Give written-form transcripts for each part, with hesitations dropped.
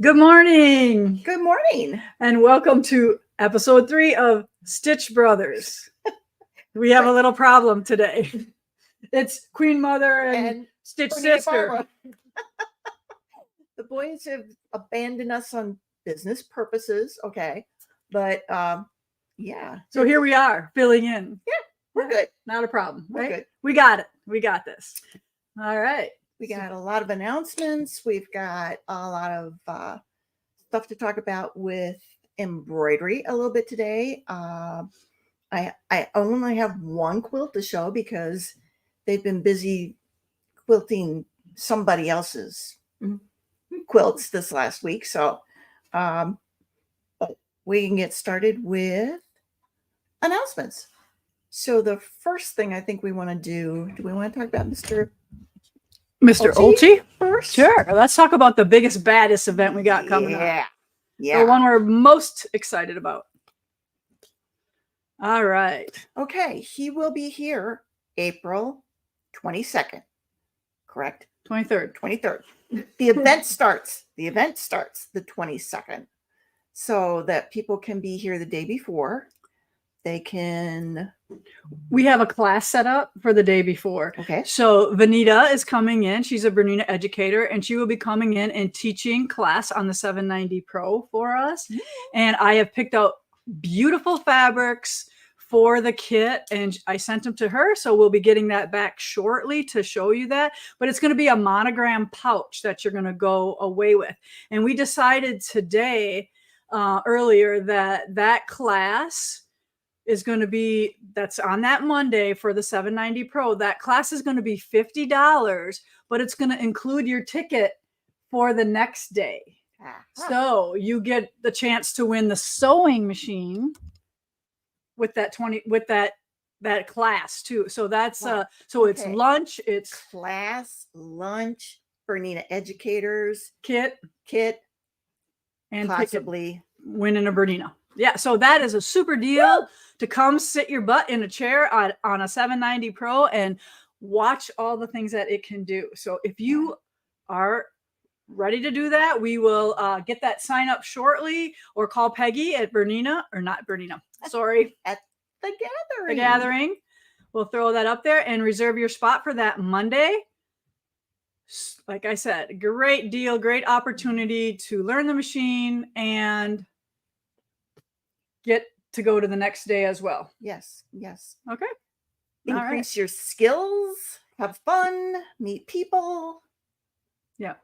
Good morning. Good morning. And welcome to episode 3 of Stitch Brothers. We have a little problem today. It's Queen Mother and Stitch Bernina Sister. Phone. The boys have abandoned us on business purposes. Okay. But yeah. So here we are filling in. Yeah, we're good. Not a problem. We're Right? good. We got it. We got this. All right. We got a lot of announcements. We've got a lot of stuff to talk about with embroidery a little bit today. I only have one quilt to show because they've been busy quilting somebody else's quilts this last week. So we can get started with announcements. So the first thing I think we want to do we want to talk about Mr. Olchie first? Sure. Let's talk about the biggest, baddest event we got coming up. Yeah. The one we're most excited about. All right. Okay. He will be here April 22nd. Correct? 23rd. 23rd. The event starts the 22nd. So that people can be here the day before. We have a class set up for the day before. Okay. So Vanita is coming in. She's a Bernina educator, and she will be coming in and teaching class on the 790 Pro for us. And I have picked out beautiful fabrics for the kit, and I sent them to her. So we'll be getting that back shortly to show you that. But it's going to be a monogram pouch that you're going to go away with. And we decided today, earlier, that class is going to be, that's on that Monday for the 790 Pro. That class is going to be $50, but it's going to include your ticket for the next day. So you get the chance to win the sewing machine with that that class too. So that's it's lunch, it's class, lunch, Bernina educators, kit, and possibly winning a Bernina. Yeah, so that is a super deal to come sit your butt in a chair on a 790 Pro and watch all the things that it can do. So if you are ready to do that, we will get that sign up shortly, or call Peggy at sorry. At the gathering. The gathering. We'll throw that up there and reserve your spot for that Monday. Like I said, great deal, great opportunity to learn the machine and get to go to the next day as well. Yes. Okay. Increase your skills, have fun, meet people. Yeah.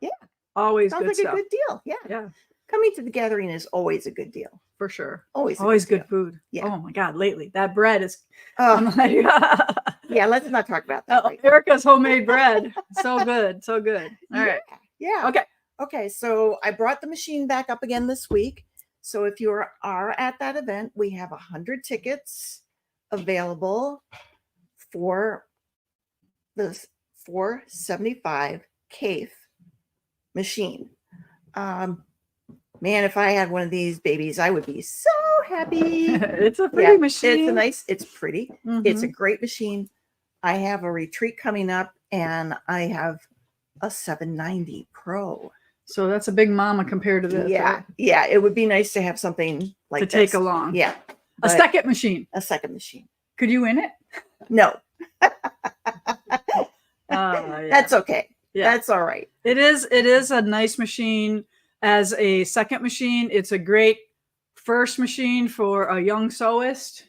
Always sounds good like stuff. A good deal. Yeah. Coming to the gathering is always a good deal. For sure. Always good food. Yeah. Oh my God, lately that bread is yeah, let's not talk about that. Right Erica's homemade bread. So good. All right. Yeah. Okay. So I brought the machine back up again this week. So if you are at that event, we have 100 tickets available for the 475 CAFE machine. Man, if I had one of these babies, I would be so happy. It's a pretty machine. It's pretty. It's a great machine. I have a retreat coming up, and I have a 790 Pro. So that's a big mama compared to this. Yeah. It would be nice to have something like to take along. Yeah. A second machine. Could you win it? No. Yeah. That's okay. Yeah. That's all right. It is a nice machine as a second machine. It's a great first machine for a young sewist.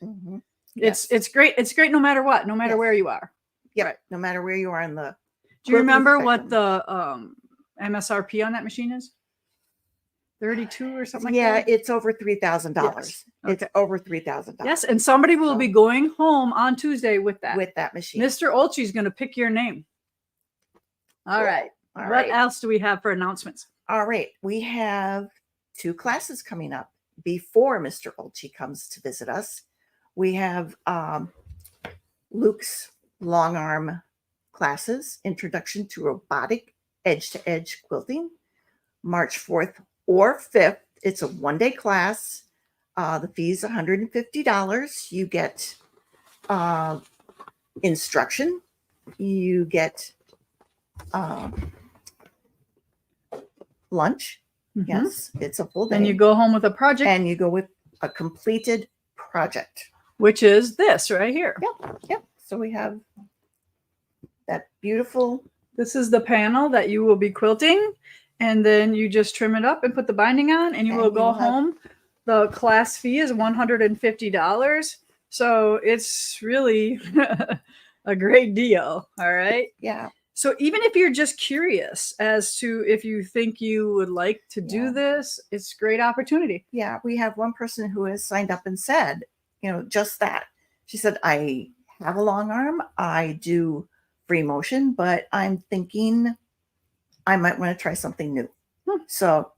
Yes. It's great. It's great no matter what, no matter where you are. Yeah. Right. No matter where you are in the. Do you remember what the MSRP on that machine is? 32 or something like that? Yeah, it's over $3,000. Yes. Okay. It's over $3,000. Yes, and somebody will be going home on Tuesday with that machine. Mr. Olchie's going to pick your name. All right. What else do we have for announcements? All right. We have 2 classes coming up before Mr. Olchie comes to visit us. We have Luke's Longarm classes, Introduction to Robotic Edge-to-Edge Quilting, March 4th or 5th. It's a 1-day class. The fee is $150. You get instruction. You get lunch. Mhm. Yes, it's a full day. And you go home with a project. And you go with a completed project. Which is this right here. Yep, yep. So we have that beautiful. This is the panel that you will be quilting. And then you just trim it up and put the binding on and you will go home. The class fee is $150. So it's really a great deal. All right. Yeah. So even if you're just curious as to if you think you would like to do this, it's a great opportunity. Yeah. We have one person who has signed up and said, you know, just that. She said, I have a long arm. I do free motion, but I'm thinking I might want to try something new. So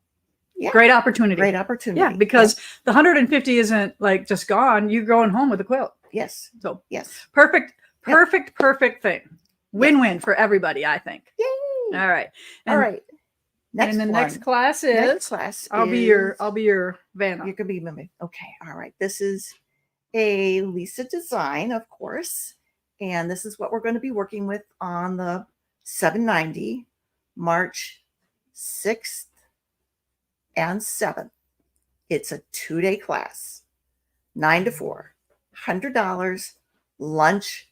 yeah. Great opportunity. Great opportunity. Yeah, because the 150 isn't like just gone. You're going home with a quilt. Yes. So yes. Perfect thing. Win-win for everybody, I think. Yay. All right. All right. Next class is I'll be your Vanna. You could be Mimi. Okay. All right. This is a Lisa design, of course. And this is what we're going to be working with on the 790, March 6th and 7th. It's a 2-day class, 9 to 4, $100, lunch,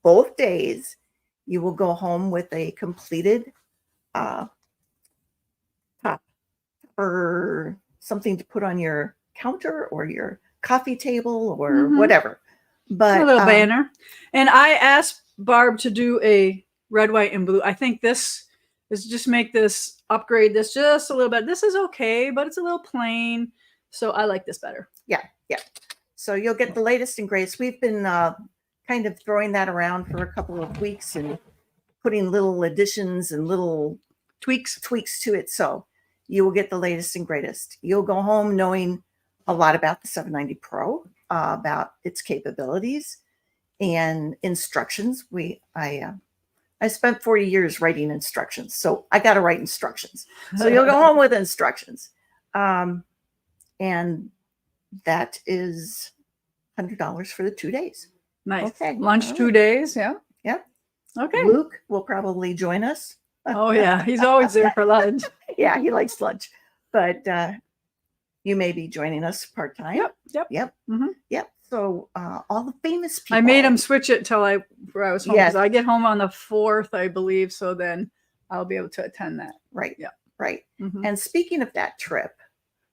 both days. You will go home with a completed top or something to put on your counter or your coffee table or whatever. But a little banner. And I asked Barb to do a red, white, and blue. I think this is just upgrade this just a little bit. This is okay, but it's a little plain. So I like this better. Yeah. Yeah. So you'll get the latest and greatest. We've been kind of throwing that around for a couple of weeks and putting little additions and little tweaks to it. So you will get the latest and greatest. You'll go home knowing a lot about the 790 Pro, about its capabilities and instructions. I spent 40 years writing instructions, so I got to write instructions. So you'll go home with instructions. And that is $100 for the 2 days. Nice. Okay. Lunch 2 days. Yeah. Yep. Okay. Luke will probably join us. Oh, yeah. He's always there for lunch. Yeah, he likes lunch. But you may be joining us part-time. Yep. Mm-hmm. Yep. So all the famous people. I made him switch it till I was home. Yes. I get home on the 4th, I believe. So then I'll be able to attend that. Right. Yeah. Right. Mm-hmm. And speaking of that trip,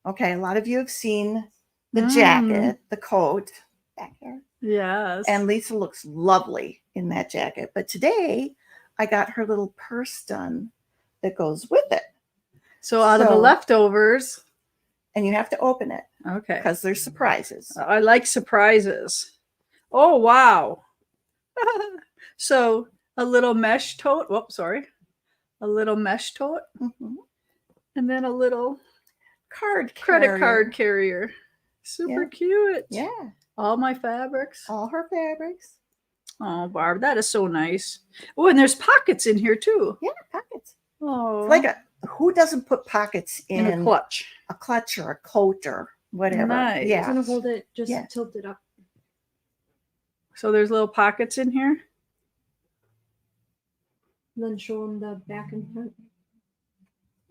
okay, a lot of you have seen the jacket, the coat back here. Yes. And Lisa looks lovely in that jacket. But today I got her little purse done that goes with it. So out of the leftovers. And you have to open it. Okay. Because there's surprises. I like surprises. Oh, wow. So a little mesh tote. Whoops, sorry. A little mesh tote. Mm-hmm. And then a little credit card carrier. Super cute. Yeah. All my fabrics. All her fabrics. Oh, Barb, that is so nice. Oh, and there's pockets in here too. Yeah, pockets. Oh. It's like who doesn't put pockets in a clutch? A clutch or a coat or whatever. Nice. Yeah. I'm gonna hold it, just tilt it up. So there's little pockets in here. And then show them the back and front.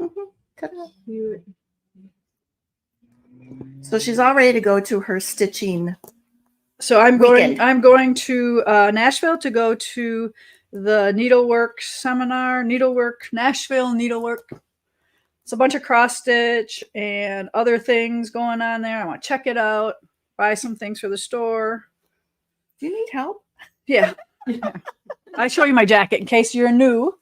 Mm-hmm. So she's all ready to go to her stitching. So I'm going to Nashville to go to the needlework seminar, Nashville needlework. It's a bunch of cross stitch and other things going on there. I want to check it out, buy some things for the store. Do you need help? Yeah. I show you my jacket in case you're new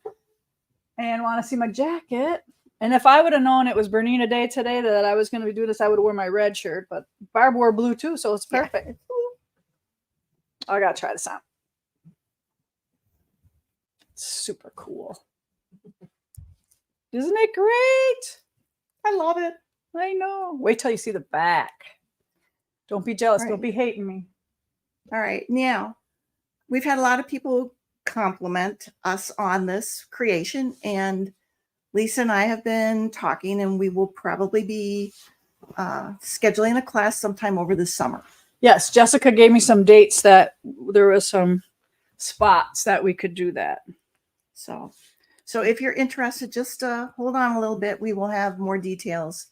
and want to see my jacket. And if I would have known it was Bernina Day today that I was going to do this, I would have worn my red shirt. But Barb wore blue too, so it's perfect. Yeah. I got to try this out. Super cool. Isn't it great? I love it. I know. Wait till you see the back. Don't be jealous. Right. Don't be hating me. All right. Now, we've had a lot of people compliment us on this creation, and Lisa and I have been talking, and we will probably be scheduling a class sometime over the summer. Yes, Jessica gave me some dates that there was some spots that we could do that. So So if you're interested, just hold on a little bit. We will have more details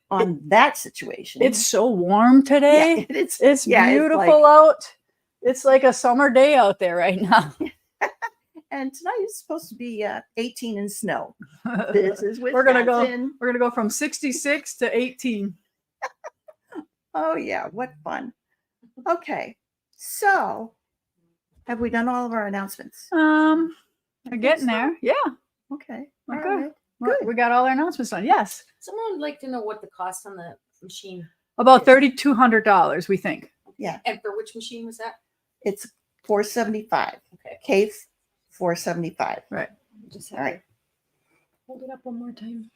on that situation. It's so warm today. Yeah, it's beautiful out. It's like a summer day out there right now. And tonight is supposed to be 18 in snow. This is We're gonna go from 66 to 18. Oh yeah, what fun. Okay, so have we done all of our announcements? We're getting there. Yeah. Okay. Okay. All right. Good. We got all our announcements done. Yes. Someone would like to know what the cost on the machine. About $3,200, we think. Yeah. And for which machine was that? It's $475. Okay. Case $475. Right. Just All right. hold it up one more time.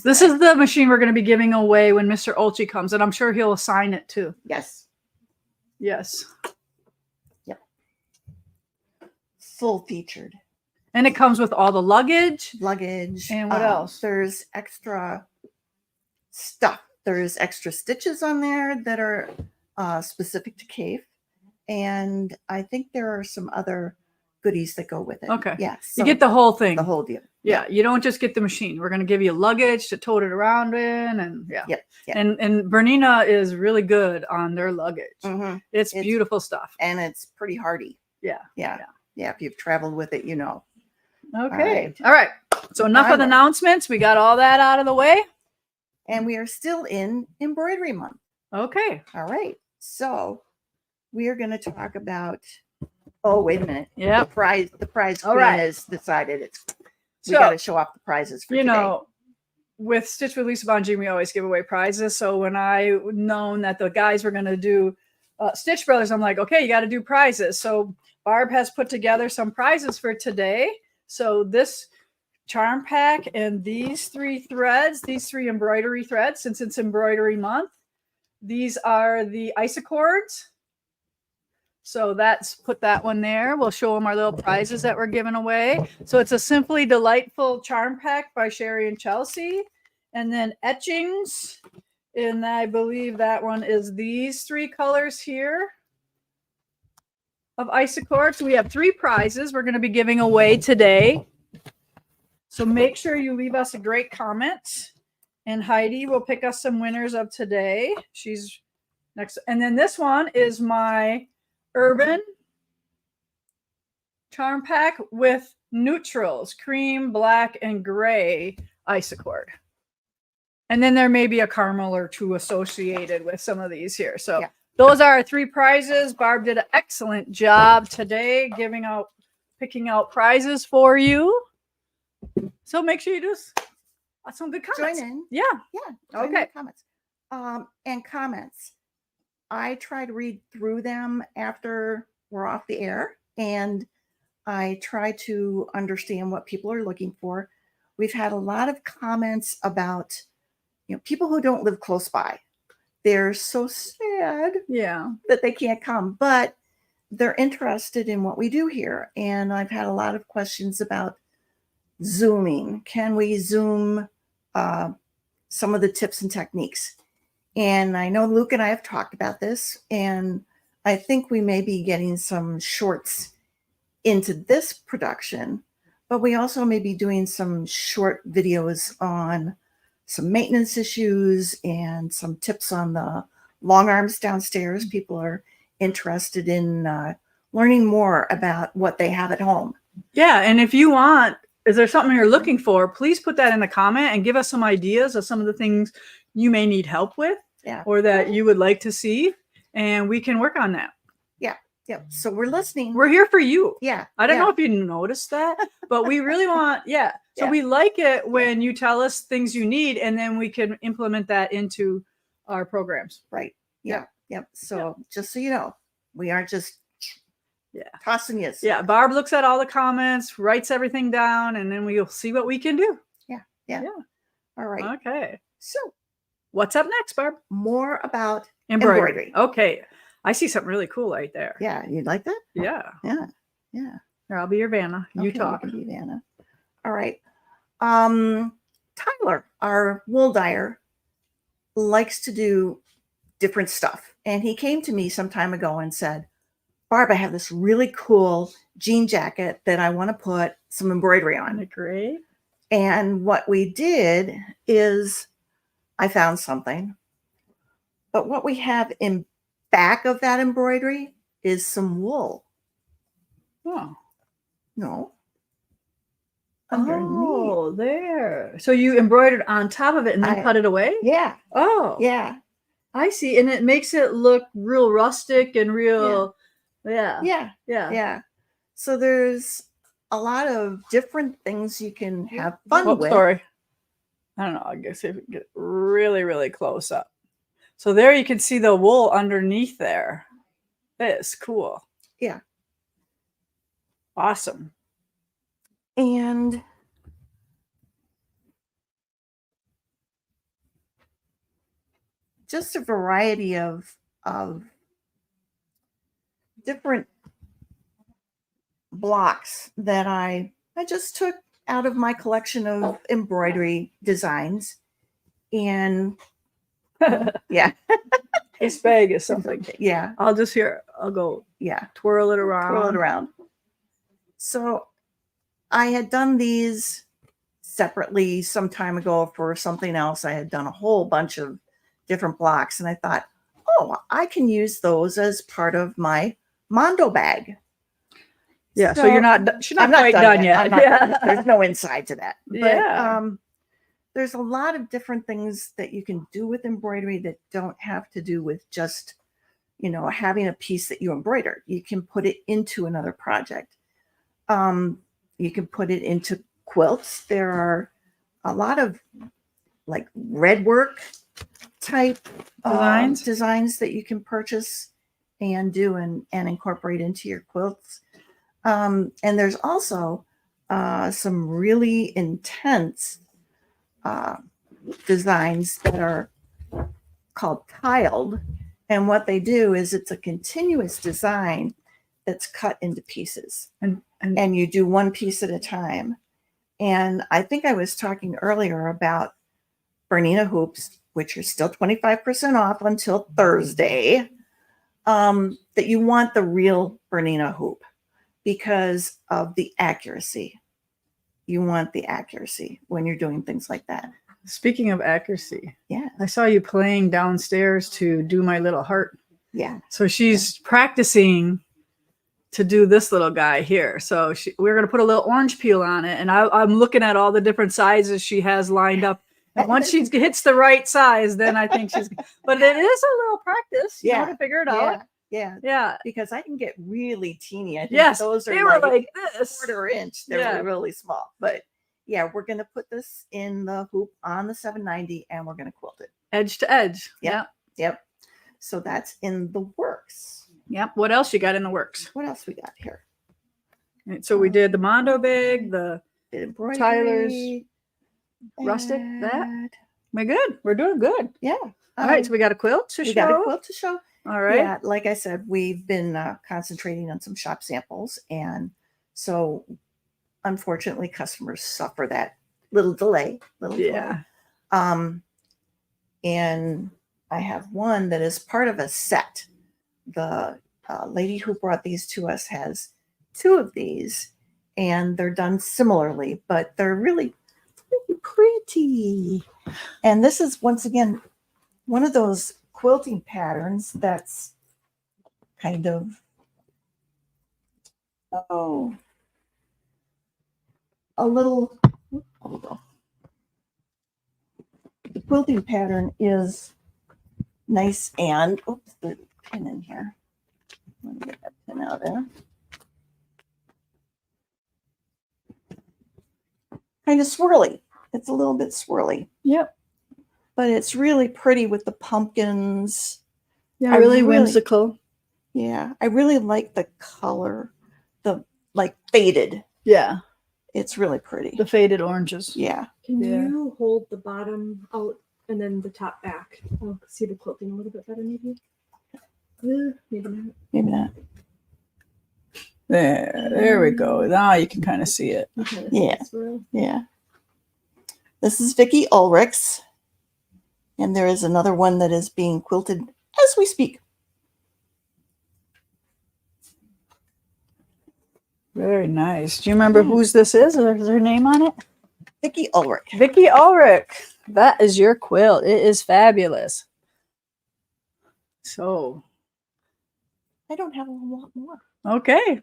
This is the machine we're going to be giving away when Mr. Olchi comes, and I'm sure he'll assign it too. Yes. Yes. Yep. Full featured. And it comes with all the luggage. And what else? There's extra stuff. There's extra stitches on there that are specific to cave. And I think there are some other goodies that go with it. Okay. Yeah. You get the whole thing. the whole deal. Yeah, you don't just get the machine. We're going to give you luggage to tote it around in, and yeah. Yep. And Bernina is really good on their luggage. Mhm. It's It's- beautiful stuff. And it's pretty hardy. Yeah. Yeah. Yeah. If you've traveled with it, you know. Okay. All right. So enough of the Bye. announcements. We got all that out of the way. And we are still in embroidery month. Okay. All right. So we are going to talk about. Oh, wait a minute. Yeah. The prize All queen right. has decided we So, got to show off the prizes for you today. know, with Stitch with Lisa Bongean, we always give away prizes. So when I known that the guys were going to do Stitch Brothers, I'm like, okay, you got to do prizes. So Barb has put together some prizes for today. So this charm pack and these three threads, these three embroidery threads, since it's embroidery month, these are the isocords. So that's put that one there. We'll show them our little prizes that we're giving away. So it's a Simply Delightful charm pack by Sherry and Chelsea. And then etchings. And I believe that one is these three colors here of isocord. So we have three prizes we're going to be giving away today. So make sure you leave us a great comment. And Heidi will pick us some winners of today. She's next. And then this one is my Urban charm pack with neutrals, cream, black, and gray isocord. And then there may be a caramel or two associated with some of these here. So Yeah. Those are our three prizes. Barb did an excellent job today picking out prizes for you. So make sure you do some good comments. Join in. Yeah. Yeah. Join in Okay. the comments. And comments. I try to read through them after we're off the air, and I try to understand what people are looking for. We've had a lot of comments about, people who don't live close by. They're so sad Yeah. that they can't come, but they're interested in what we do here. And I've had a lot of questions about Zooming. Can we Zoom some of the tips and techniques? And I know Luke and I have talked about this, and I think we may be getting some shorts into this production, but we also may be doing some short videos on some maintenance issues and some tips on the long arms downstairs. People are interested in learning more about what they have at home. Yeah. And if you want, is there something you're looking for? Please put that in the comment and give us some ideas of some of the things you may need help with. Yeah. Or that you would like to see, and we can work on that. Yeah. So we're listening. We're here for you. Yeah. I don't yeah. know if you noticed that, but we really want, So Yeah. we like it when you tell us things you need, and then we can implement that into our programs. Right. Yeah. Yep. So just so you know, we aren't just tossing you. Yeah. Barb looks at all the comments, writes everything down, and then we'll see what we can do. Yeah. All right. Okay. So What's up next, Barb? more about Embroidery. Okay. I see something really cool right there. yeah. You'd like that? Yeah. Yeah. Here, I'll be your Vanna. You Okay, talk. can be Vanna. All right. Tyler, our wool dyer, likes to do different stuff. And he came to me some time ago and said, Barb, I have this really cool jean jacket that I want to put some embroidery Isn't on. it great? And what we did is I found something, but what we have in back of that embroidery is some wool. Oh. No. Underneath. Oh, there. So you embroidered on top of it and then I- cut it away? Yeah. Oh, Yeah. I see. And it makes it look real rustic and real. Yeah. Yeah. Yeah. Yeah. So there's a lot of different things you can have fun Oh, with. sorry. I don't know. I guess if we get really, really close up. So there you can see the wool underneath there. It's cool. Yeah. Awesome. And just a variety of different blocks that I just took out of my collection of embroidery designs. And yeah, This bag is something. yeah, I'll go yeah, twirl it around. twirl it around. So I had done these separately some time ago for something else. I had done a whole bunch of different blocks, and I thought, oh, I can use those as part of my Mondo bag. Yeah, so you're not. She's not I'm not quite done done yet. yet. I'm not done yet. Yeah. There's no inside to that. But, Yeah. there's a lot of different things that you can do with embroidery that don't have to do with just, having a piece that you embroider. You can put it into another project. You can put it into quilts. There are a lot of like red work type designs that you can purchase and do and incorporate into your quilts. And there's also some really intense designs that are called tiled. And what they do is it's a continuous design that's cut into pieces. And you do one piece at a time. And I think I was talking earlier about Bernina hoops, which are still 25% off until Thursday, that you want the real Bernina hoop because of the accuracy. You want the accuracy when you're doing things like that. Speaking of accuracy, Yeah. I saw you playing downstairs to do my little heart. Yeah. So she's practicing to do this little guy here. So we're going to put a little orange peel on it. And I'm looking at all the different sizes she has lined up. And once she hits the right size, then I think but it is a little practice, to figure it out. Yeah. Yeah. Because I can get really teeny. I think Yes. those are they were like this. quarter inch. They're really small. But yeah, we're going to put this in the hoop on the 790 and we're going to quilt it. Edge to edge. Yep. So that's in the works. Yep. What else you got in the works? What else we got here? Right, so we did the Mondo bag, the Embroidery, Tyler's rustic, that. We're good. We're doing good. Yeah. All right. So we got a quilt to show. We got a quilt to show. All right. Yeah. Like I said, we've been concentrating on some shop samples. And so unfortunately, customers suffer that little delay. Yeah. And I have one that is part of a set. The lady who brought these to us has two of these, and they're done similarly, but they're really, really pretty. And this is, once again, one of those quilting patterns that's kind of, a little, the quilting pattern is nice and, oops, there's a pin in here. Let me get that pin out of there. Kind of swirly. It's a little bit swirly. Yep. But it's really pretty with the pumpkins. Yeah, really whimsical. Yeah, I really like the color, the like faded. Yeah. It's really pretty. The faded oranges. Yeah. Can Yeah. you hold the bottom out and then the top back? I'll see the quilting a little bit better, maybe. Maybe not. Maybe not. There we go. Now you can kind of see it. Okay, Yeah. swirl. Yeah. This is Vicki Ulrichs. And there is another one that is being quilted as we speak. Very nice. Do you remember whose this is? Is her name on it? Vicki Ulrich. Vicki Ulrich. That is your quilt. It is fabulous. So, I don't have a lot more. okay.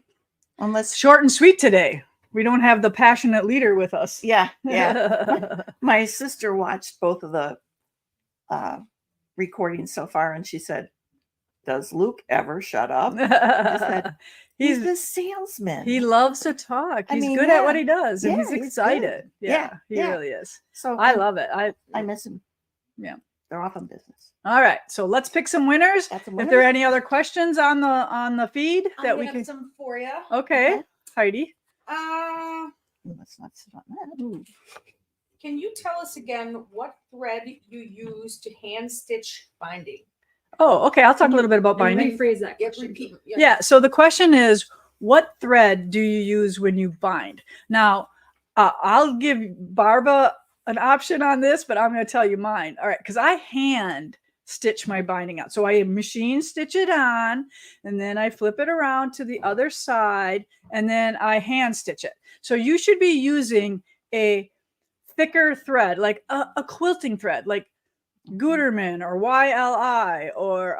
Unless, Short and sweet today. We don't have the passionate leader with us. yeah. My sister watched both of the recordings so far, and she said, "Does Luke ever shut up?" said, He's the salesman. He loves to talk. I He's mean, good at what he does, and Yeah, he's he's good. excited. Yeah, he Yeah. really is. So I love it. I miss him. Yeah. They're off on business. All right, so let's pick some winners. Got some If there are winners? any other questions on the feed I that we have can. some for you. Okay, Okay. Heidi. Let's not sit on that. Can you tell us again what thread you use to hand stitch binding? Oh, okay. I'll talk a little bit about And binding. rephrase that Yep, question. repeat. Yeah. So the question is, what thread do you use when you bind? Now, I'll give Barba an option on this, but I'm going to tell you mine. All right, because I hand stitch my binding out. So I machine stitch it on, and then I flip it around to the other side, and then I hand stitch it. So you should be using a thicker thread, like a quilting thread, like Gutermann or YLI, or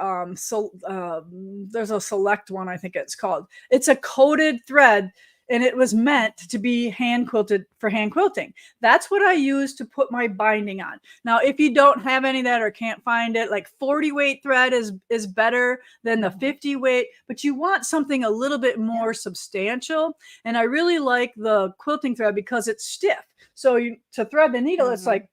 there's a select one, I think it's called. It's a coated thread, and it was meant to be hand quilted for hand quilting. That's what I use to put my binding on. Now, if you don't have any of that or can't find it, like 40 weight thread is better than the 50 weight, but you want something a little bit more substantial. And I really like the quilting thread because it's stiff. So to thread the needle, it's like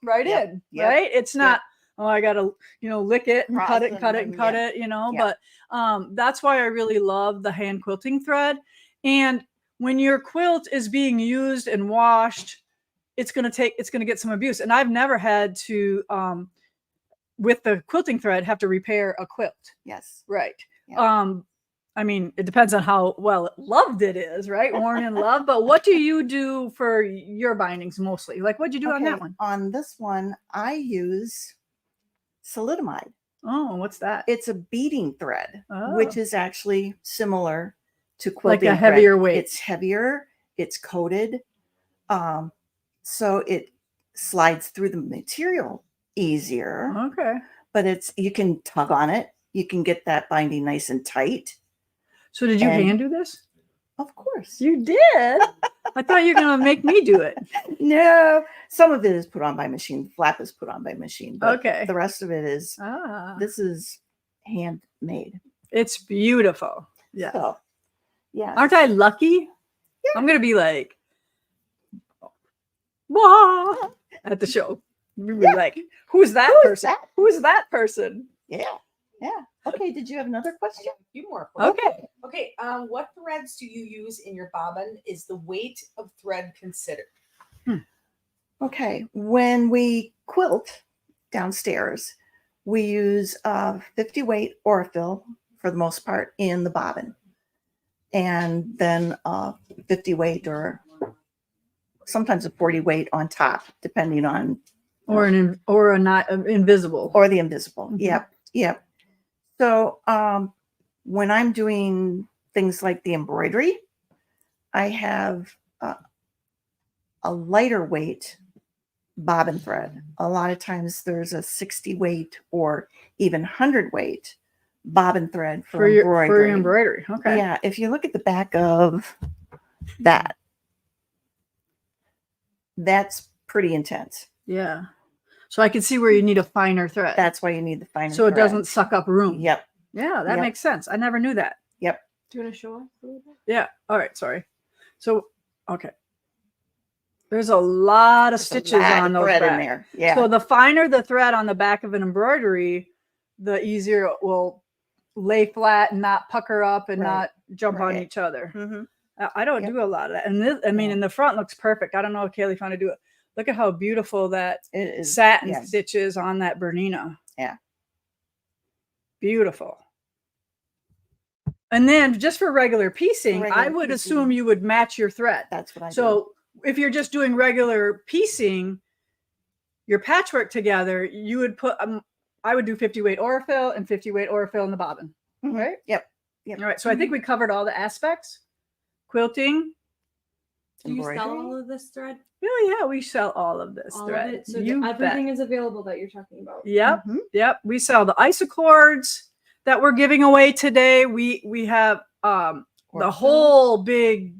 right Yep, in, yep, right? It's not, oh, I gotta, lick it and cut it and Process cut it and cut yeah. it, Yeah. but that's why I really love the hand quilting thread. And when your quilt is being used and washed, it's gonna get some abuse. And I've never had to, with the quilting thread, have to repair a quilt. Yes. Right. Yeah. I mean, it depends on how well loved it is, right? Worn in love. But what do you do for your bindings mostly? Like, what'd you do on that one? On this one, I use solidomide. Oh, what's that? It's a beading thread, Oh. which is actually similar to Like quilting a heavier thread. weight. It's heavier. It's coated, so it slides through the material easier. Okay. But you can tug on it. You can get that binding nice and tight. So did you And- hand do this? Of course. You did? I thought you were going to make me do it. No, some of it is put on by machine. Flap is put on by machine. But Okay. the rest of it is, this is handmade. It's beautiful. Yeah. So, yeah. Aren't I lucky? Yeah. I'm going to be like, wah, at the show. You'll be like, who's that person? that? Who's that person? Yeah. Yeah. Okay. Did you have another I question? got a few more. for you. Okay. Okay. What threads do you use in your bobbin? Is the weight of thread considered? Okay. When we quilt downstairs, we use 50 weight Orifil for the most part in the bobbin. And then 50 weight or sometimes a 40 weight on top, depending on Or a not invisible. or the invisible. Mhm. Yep. Yep. So when I'm doing things like the embroidery, I have a lighter weight bobbin thread. A lot of times there's a 60 weight or even 100 weight bobbin thread for embroidery. For your embroidery. Okay. Yeah. If you look at the back of that, that's pretty intense. Yeah. So I can see where you need a finer thread. That's why you need the finer so it thread. doesn't suck up room. Yep. Yeah, that Yep. makes sense. I never knew that. Yep. Do you want to show us a little bit? Yeah. All right. Sorry. So, okay. There's a lot of There's a stitches lot on of those thread in back. there. Yeah. So the finer the thread on the back of an embroidery, the easier it will lay flat and not pucker up and Right. not jump on Right. each other. Mhm. I don't Yep. do a lot of that. And this, I mean, Yeah. in the front looks perfect. I don't know if Kaylee found to do it. Look at how beautiful that It is satin yeah. stitches on that Bernina. Yeah. Beautiful. And then just for regular piecing, I regular would piecing. assume you would match your thread. That's what I do. So if you're just doing regular piecing, your patchwork together, you would put, I would do 50 weight Orifil and 50 weight Orifil in the bobbin. Mhm. Right? Yep. Yep. All right. So I think we covered all the aspects. quilting. Do you sell Embroidery? all of this thread? Oh yeah, we sell all of this All thread. of it? So You everything bet. is available that you're talking about. Yep. Mhm. Yep. We sell the isocords that we're giving away today. We have the Ortho. whole big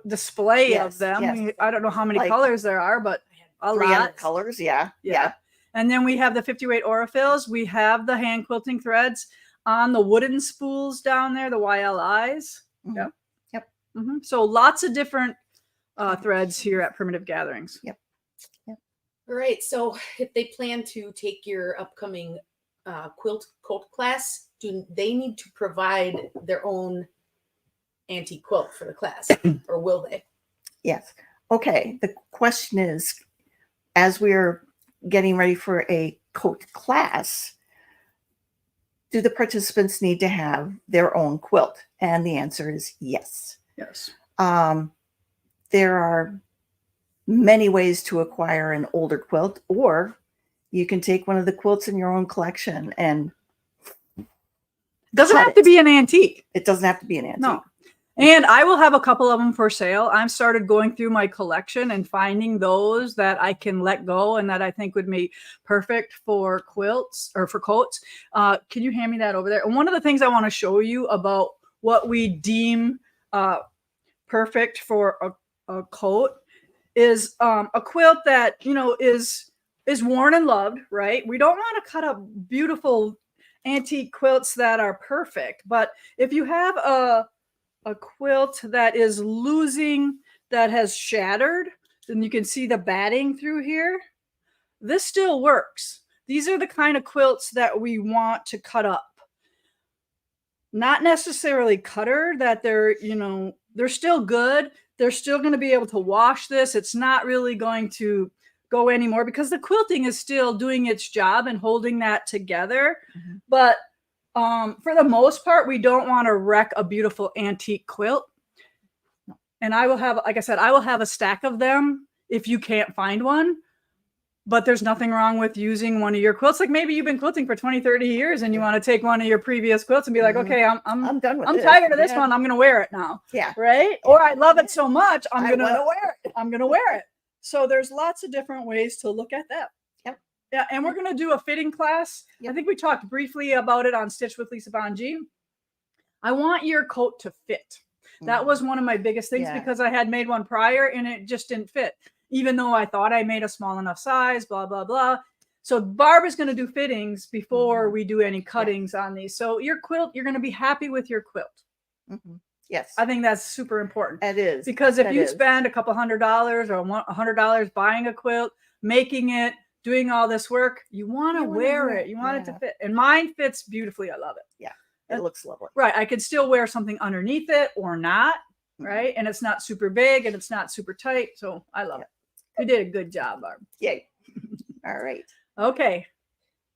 display of Yes, them. yes. I don't know how many Like colors there are, but a 300 lot. colors. Yeah. Yeah. And then we have the 50-weight Aurifils. We have the hand quilting threads on the wooden spools down there, the YLIs. Mhm. Yep. Yep. So lots of different threads here at Primitive Gatherings. Yep. All right. So if they plan to take your upcoming quilt class, do they need to provide their own antique quilt for the class, or will they? Yes. Okay. The question is, as we're getting ready for a coat class, do the participants need to have their own quilt? And the answer is yes. Yes. There are many ways to acquire an older quilt, or you can take one of the quilts in your own collection, and Doesn't cut have to it. be an antique. It doesn't have to be an antique. No. And I will have a couple of them for sale. I've started going through my collection and finding those that I can let go and that I think would be perfect for quilts or for coats. Can you hand me that over there? And one of the things I want to show you about what we deem perfect for a coat is a quilt that, you know, is worn and loved, right? We don't want to cut up beautiful antique quilts that are perfect, but if you have a quilt that is losing, that has shattered, then you can see the batting through here. This still works. These are the kind of quilts that we want to cut up. Not necessarily cutter, that they're, you know, they're still good. They're still going to be able to wash this. It's not really going to go anymore because the quilting is still doing its job and holding that together. Mm-hmm. But for the most part, we don't want to wreck a beautiful antique quilt. And I will have, like I said, I will have a stack of them if you can't find one. But there's nothing wrong with using one of your quilts. Like maybe you've been quilting for 20, 30 years and you want to take one of your previous quilts and be like, okay, I'm done with I'm this. tired of this Yeah. one. I'm going to wear it now. Yeah. Right? Or I love it so much, I want to wear it. I'm going to wear it. So there's lots of different ways to look at that. Yep. Yeah. And we're going to do a fitting class. Yep. I think we talked briefly about it on Stitch with Lisa Bongean. I want your coat to fit. That was one of my biggest things because I had made one prior and it just didn't fit, even though I thought I made a small enough size, blah, blah, blah. So Barb is going to do fittings before we do any cuttings on these. So your quilt, you're going to be happy with your quilt. Mm-hmm. Yes. I think that's super important. It is. Because if you spend a couple $100 or $100 buying a quilt, making it, doing all this work, you want to wear it. You want it to fit. And mine fits beautifully. I love it. Yeah. It looks lovely. Right. I could still wear something underneath it or not. Right. And it's not super big and it's not super tight. So I love it. You did a good job, Barb. Yay. All right. Okay.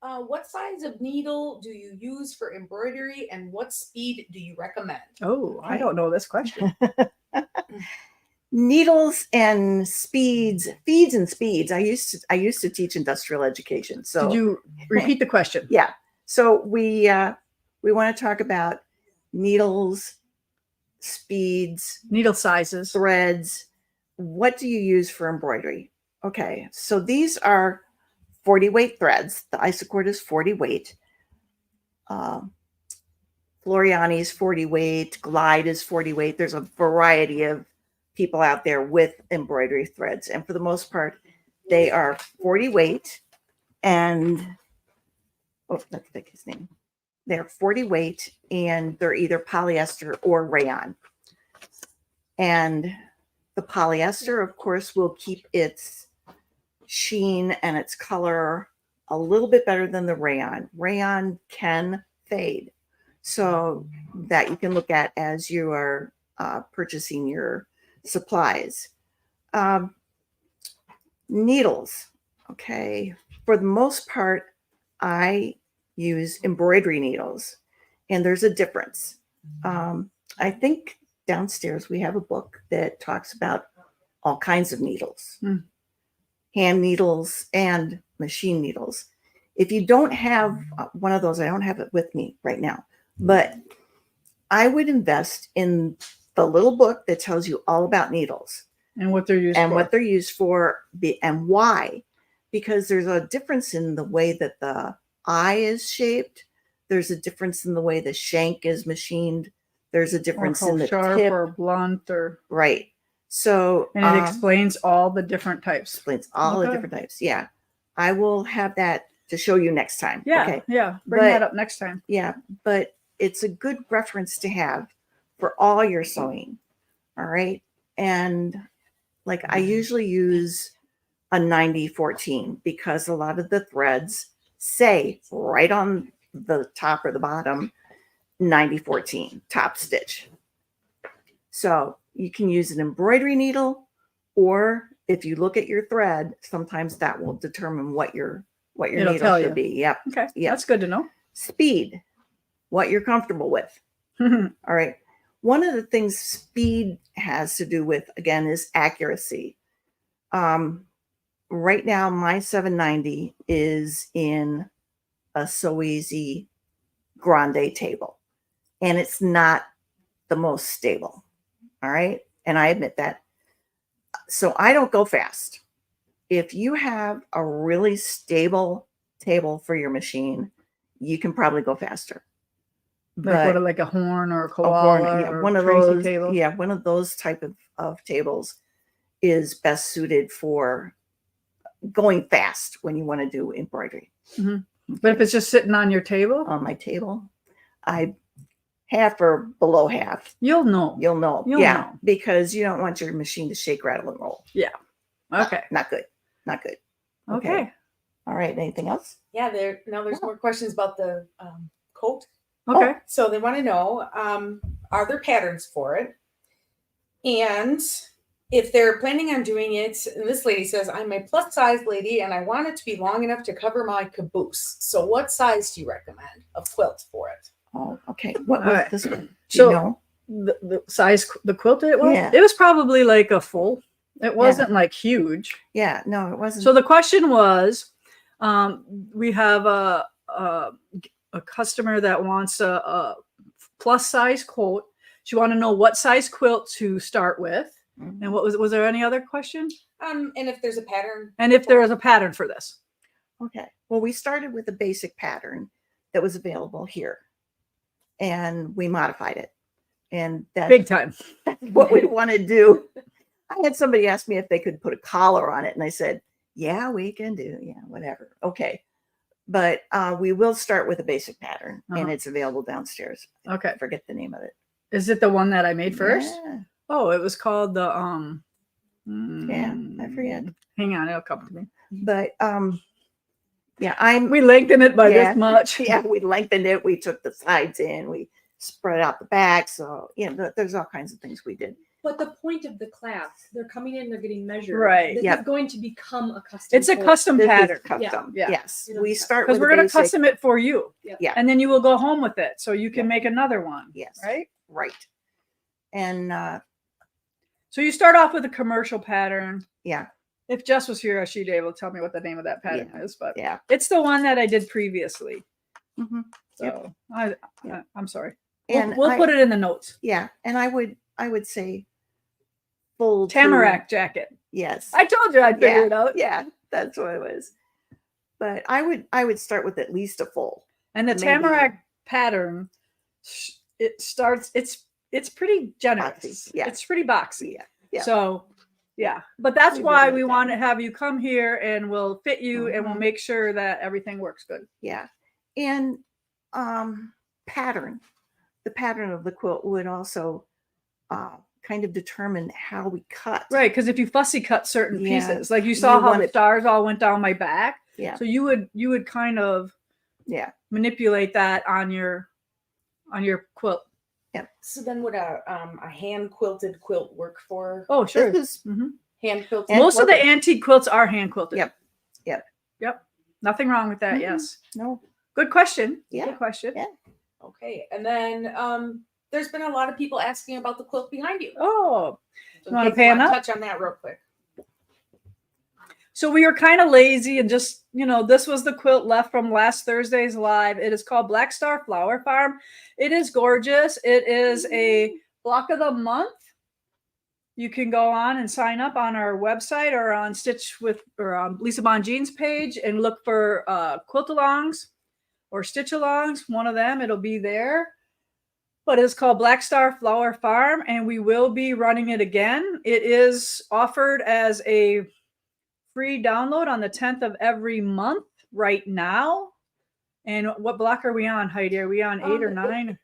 What size of needle do you use for embroidery and what speed do you recommend? Oh, I don't know this question. Needles and speeds, feeds and speeds. I used to teach industrial education. So Did you repeat the question? Yeah. So we want to talk about needles, speeds, Needle sizes. threads. What do you use for embroidery? Okay. So these are 40 weight threads. The isocord is 40 weight. Floriani is 40 weight. Glide is 40 weight. There's a variety of people out there with embroidery threads. And for the most part, they are 40 weight. And, oh, let's pick his name. They're 40 weight and they're either polyester or rayon. And the polyester, of course, will keep its sheen and its color a little bit better than the rayon. Rayon can fade. So that you can look at as you are purchasing your supplies. Needles. Okay. For the most part, I use embroidery needles, and there's a difference. I think downstairs we have a book that talks about all kinds of needles, hand needles and machine needles. If you don't have one of those, I don't have it with me right now, but I would invest in the little book that tells you all about needles And what they're used and for. what they're used for and why. Because there's a difference in the way that the eye is shaped. There's a difference in the way the shank is machined. There's a or difference how in the sharp tip. or blunt or Right. So and it explains all the different types. explains all the Okay. different types. Yeah. I will have that to show you next time. Yeah, Okay. yeah. Bring But- that up next time. Yeah. But it's a good reference to have for all your sewing. All right. And like I usually use a 90-14 because a lot of the threads say right on the top or the bottom 90-14 top stitch. So you can use an embroidery needle, or if you look at your thread, sometimes that will determine what your It'll needle tell should you. be. Yep. Okay, Yeah. that's good to know. Speed, what you're comfortable with. All right. One of the things speed has to do with, again, is accuracy. Right now, my 790 is in a So Easy Grande table, and it's not the most stable. All right. And I admit that. So I don't go fast. If you have a really stable table for your machine, you can probably go faster. like a horn or a a koala horn, yeah, or one of Tracy those, table. yeah, one of those type of tables is best suited for going fast when you want to do embroidery. But if it's just sitting on your table, On my table, I half or below half, you'll know. you'll know. You'll Yeah, know. because you don't want your machine to shake, rattle, and roll. Okay. Not good. Not good. Okay. All right. Anything else? Yeah, there's more questions about the coat. Okay. So they want to know, are there patterns for it? And if they're planning on doing it, and this lady says, I'm a plus size lady and I want it to be long enough to cover my caboose. So what size do you recommend of quilt for it? Oh, okay. What All was right. this one? Do So- you know? The size, the quilt it was, Yeah. it was probably like a full. It wasn't like huge. Yeah, no, it wasn't. So the question was, we have a customer that wants a plus size quilt. She wanted to know what size quilt to start with. Mhm. And what was there any other question? And if there's a pattern. And if there is a pattern for this. Okay. Well, we started with a basic pattern that was available here, and we modified it. And that's Big time. what we want to do. I had somebody ask me if they could put a collar on it, and I said, yeah, we can do. Yeah, whatever. Okay. But we will start with a basic pattern, and Uh-huh. it's available downstairs. Okay. I forget the name of it. Is it the one that I made first? Yeah. Oh, it was called the Yeah, I forget. Hang on, it'll come to me. But yeah, We lengthened it by Yeah. this much. yeah, we lengthened it. We took the sides in. We spread out the back. So there's all kinds of things we did. But the point of the class, they're coming in, they're getting measured. Right. This Yep. is going to become a custom. It's a quilt. custom This is pattern custom. Yeah. Yes, It'll we be start because with we're a going to basic- custom it for you. Yeah. And then you will go home with it. So you can Yeah. make another one. Yes. Right. Right. And So you start off with a commercial pattern. yeah, If Jess was here, she'd be able to tell me what the name of that pattern is. But yeah. it's the one that I did previously. Mhm. So Yep. I'm sorry. And We'll put it in the notes. Yeah, and I would say full Tamarack jacket. Yes. I told you I'd figure it out. Yeah, that's what it was. But I would start with at least a full. And the Maybe. Tamarack pattern, it starts. It's pretty generous. Boxy, yeah. It's pretty boxy. Yeah. Yeah. So, yeah. But that's We why really we like want that. to have you come here and we'll fit you and we'll Mhm. make sure that everything works good. Yeah. And pattern. The pattern of the quilt would also kind of determine how we cut. Right. Because if you fussy cut certain Yeah. pieces, like you saw You how want the it- stars all went down my back. Yeah. So you would kind of Yeah. manipulate that on your quilt. So then would a hand quilted quilt work for Oh, sure. This is Mhm. hand quilted? And Most of the quilted. antique quilts are hand quilted. Yep. Yep. Yep. Nothing wrong with that. Mhm. Yes. no. Good question. Yeah. Good question. Yeah. Okay. And then there's been a lot of people asking about the quilt behind you. Oh, So You wanna Kate, pan up? touch on that real quick. so we were kind of lazy and just, this was the quilt left from last Thursday's live. It is called Black Star Flower Farm. It is gorgeous. It is a block of the month, you can go on and sign up on our website or on Stitch with or on Lisa Bongean's page and look for quilt alongs or stitch alongs. One of them, it'll be there. But it's called Black Star Flower Farm, and we will be running it again. It is offered as a free download on the 10th of every month right now. And what block are we on, Heidi? Are we on 8 or 9?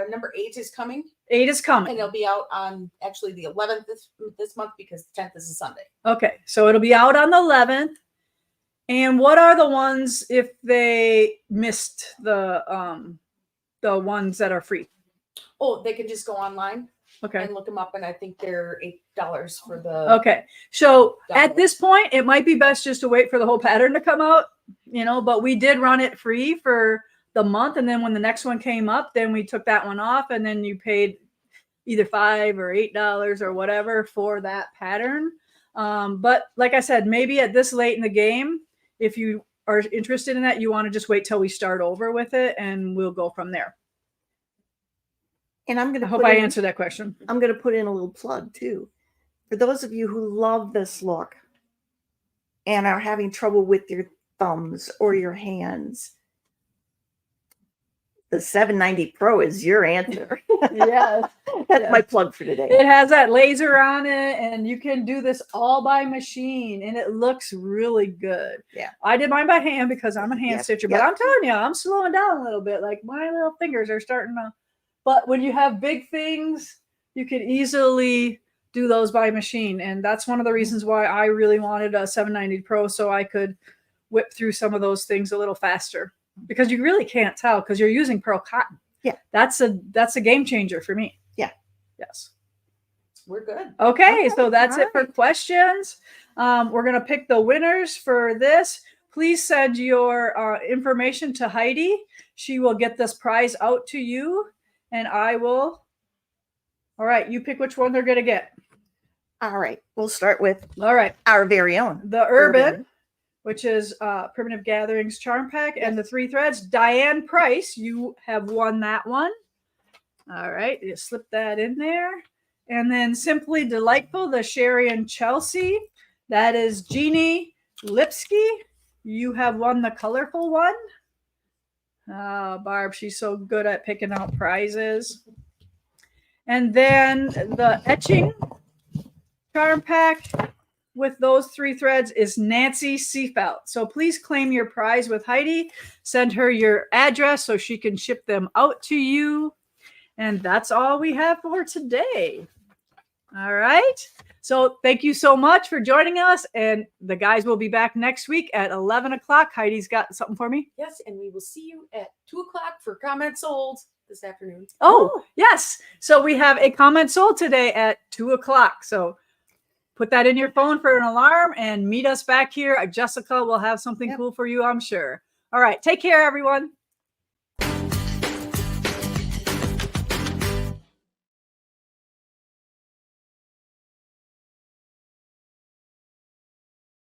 Number 8 is coming, 8 is and coming. it'll be out on actually the 11th this month because the 10th is a Sunday. Okay, so it'll be out on the 11th. And what are the ones if they missed the ones that are free? Oh, they can just go online Okay. and look them up, and I think they're $8 for the. Okay. So at Download. this point, it might be best just to wait for the whole pattern to come out, but we did run it free for the month. And then when the next one came up, then we took that one off, and then you paid either $5 or $8 or whatever for that pattern. But like I said, maybe at this late in the game, if you are interested in that, you want to just wait till we start over with it and we'll go from there. And I'm going I to hope I answered that question. I'm going to put in a little plug too. For those of you who love this look and are having trouble with your thumbs or your hands, the 790 Pro is your answer. Yes. That's my plug for today. It has that laser on it, and you can do this all by machine, and it looks really good. Yeah. I did mine by hand because I'm a hand Yep, stitcher, but yep. I'm telling you, I'm slowing down a little bit. Like my little fingers are starting to. But when you have big things, you can easily do those by machine, and that's one of the reasons why I really wanted a 790 Pro, so I could whip through some of those things a little faster. Because you really can't tell because you're using pearl cotton. Yeah. That's a game changer for me. Yeah. Yes. We're good. Okay, so that's all it for right. questions. We're going to pick the winners for this. Please send your information to Heidi. She will get this prize out to you, and I will. All right, you pick which one they're going to get. All right. We'll start with All right, our very own. the Urban, which is Primitive Gatherings Charm Pack, and the 3 threads. Diane Price, you have won that one. All right, you slip that in there. And then Simply Delightful, the Sherry and Chelsea. That is Jeannie Lipsky. You have won the colorful one. Barb, she's so good at picking out prizes. And then the Etching Charm Pack with those 3 threads is Nancy Seafelt. So please claim your prize with Heidi. Send her your address so she can ship them out to you. And that's all we have for today. All right. So thank you so much for joining us. And the guys will be back next week at 11 o'clock. Heidi's got something for me. Yes, and we will see you at 2 o'clock for Comment Sold this afternoon. Oh, yes. So we have a comment sold today at 2 o'clock. So put that in your phone for an alarm and meet us back here. Jessica will have something cool for you, I'm sure. All right. Take care, everyone.